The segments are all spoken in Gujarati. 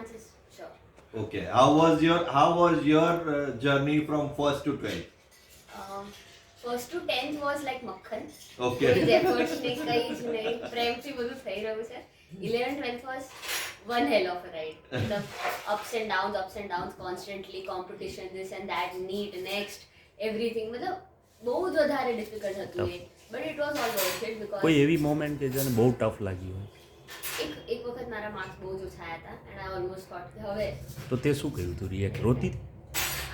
chances, sure. Okay. How was your journey from first to 12th? First to 10th was like મક્ખન. Okay. કોઈ efforts નહીં, કંઈ જ નહીં, પ્રેમથી બધું થઈ રહ્યું છે. 11th 12th was one hell of a ride. મતલબ ups and downs constantly, competition, this and that, NEET, next, everything. મતલબ બહુ જ વધારે ડિફિકલ્ટ હતું એ. But it was all worth it because કોઈ એવી મોમેન્ટ કે જેને બહુ ટફ લાગી હોય એક વખત મારા માર્ક્સ બહુ જ ઓછા આવ્યા હતા and I almost thought કે હવે તો તે શું કહ્યું તું રિએક્ટ રોતી હતી?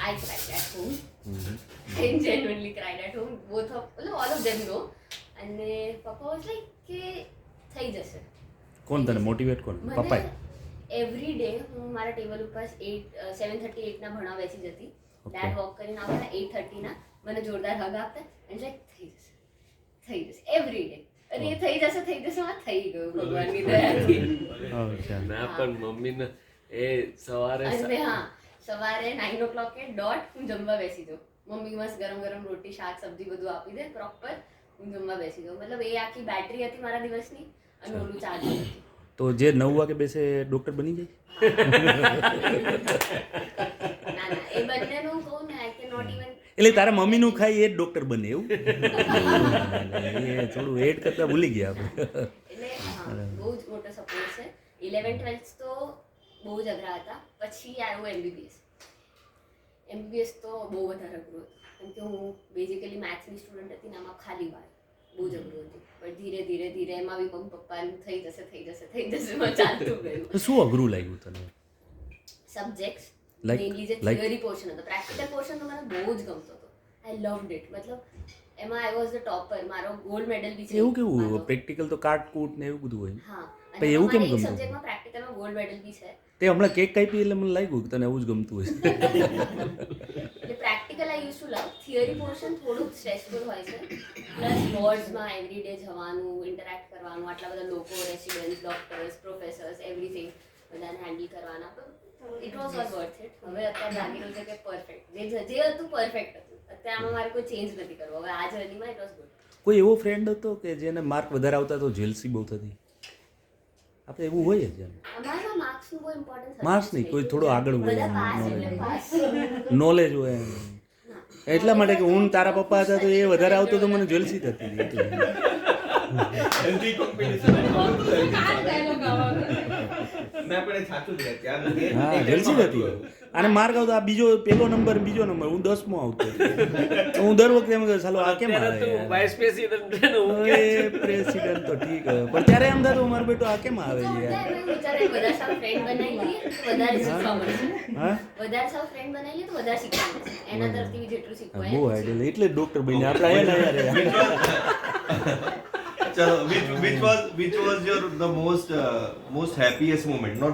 I cried at home. I genuinely cried at home. All of them know. And Papa was like કે થઈ જશે. કોણ તને મોટિવેટ કોણ? પપ્પાએ? એવરી ડે હું મારા ટેબલ ઉપર 7:38 ના ભણવા બેસી જતી. ડેડ વોક કરીને આવતા 8:30 ના મને જોરદાર હગ આપતા and like થઈ જશે એવરી ડે. અને એ થઈ જશે માં થઈ ગયું ભગવાનની દયાથી. ના પણ મમ્મીને એ સવારે અને હા સવારે 9 o'clock હું જમવા બેસી જાઉં. મમ્મી મસ્ત ગરમ ગરમ રોટી શાક સબ્જી બધું આપી દે પ્રોપર, હું જમવા બેસી જાઉં. મતલબ એ આખી બેટરી હતી મારા દિવસની અને ઓલું ચાર્જ હતું. તો જે 9 વાગે બેસે ડોક્ટર બની જાય? ના એ બંનેનું કહું ને આઈ કેન નોટ ઇવન. એટલે તારા મમ્મીનું ખાઈ એ જ ડોક્ટર બને એવું? એ થોડું એડ કરતા ભૂલી ગયા આપણે. એટલે હા બહુ જ મોટો સપોર્ટ છે. 11th 12th તો બહુ જ અઘરા હતા. પછી આવ્યું MBBS તો બહુ વધારે અઘરું હતું કેમ કે હું બેઝિકલી મેથ્સની સ્ટુડન્ટ હતી ને આમાં ખાલી વાર બહુ જ અઘરું હતું. પણ ધીરે એમાં બી મમ્મી પપ્પાનું થઈ જશે માં ચાલતું ગયું. તો શું અઘરું લાગ્યું તને? સબ્જેક્ટ્સ Like- મેઇનલી જે like- થિયરી પોર્શન હતો. પ્રેક્ટિકલ પોર્શન તો મને બહુ જ ગમતો હતો. આઈ લવડ ઇટ. મતલબ એમાં આઈ વોઝ ધ ટોપર. મારો ગોલ્ડ મેડલ બી છે. એવું કેવું મારો. પ્રેક્ટિકલ તો કાટકૂટ ને એવું બધું હોય. હા પણ એવું કેમ ગમતું? સબ્જેક્ટમાં પ્રેક્ટિકલમાં ગોલ્ડ મેડલ બી છે. તે હમણાં કેક કાપી એટલે મને લાગ્યું કે તને એવું જ ગમતું હશે. એટલે practical I use to love. Theory portion થોડુંક સ્ટ્રેસફુલ હોય છે. પ્લસ બોર્ડ્સમાં એવરી ડે જવાનું, ઇન્ટરેક્ટ કરવાનું, આટલા બધા લોકો, રેસિડેન્ટ્સ, ડોક્ટર્સ, પ્રોફેસર્સ, એવરીથિંગ બધાને હેન્ડલ કરવાના. પણ it was all worth it. હવે અત્યારે લાગી રહ્યું છે કે પરફેક્ટ જે હતું પરફેક્ટ હતું. અત્યારે આમાં મારે કોઈ ચેન્જ નથી કરવો. હવે આ જર્નીમાં ઇટ વોઝ ગુડ. કોઈ એવો ફ્રેન્ડ હતો કે જેને માર્ક વધારે આવતા તો જેલસી બહુ થતી? આપણે એવું હોય જ એમ. અમારામાં માર્ક્સનું બહુ ઇમ્પોર્ટન્સ માર્ક્સ નહીં, કોઈ થોડો આગળ હોય બધા એમ, પાસ knowledge. એટલે પાસ. નોલેજ હોય એમ. એટલા માટે કે હું તારા પપ્પા હતા તો એ વધારે આવતો તો મને જેલસી થતી હતી એટલે. Healthy competition. આ dialogue આવવાનો. ના પણ એ સાચું છે ત્યારે હા જેલસી થતી. અને માર્ક આવતો આ પહેલો નંબર હું 10મો આવતો તો હું દર વખતે એમ કહું ચાલો આ કેમ ત્યારે તું આવે વાઇસ પ્રેસિડેન્ટ ને હું એ પ્રેસિડેન્ટ તો ઠીક હવે. પણ ત્યારે એમ થતું મારો બેટો આ કેમ આવે છે યાર? વિચારે બધા સાવ ફ્રેન્ડ બનાવી લઈએ તો વધારે શીખવા મળશે. હા વધારે સાવ ફ્રેન્ડ બનાવી લઈએ તો વધારે શીખવા મળશે. એના તરફથી જેટલું શીખવાય બહુ આઈડિયલ એટલે જ ડોક્ટર બન્યા આપણે આયા ને યાર. ચલો which was your the most happiest moment, not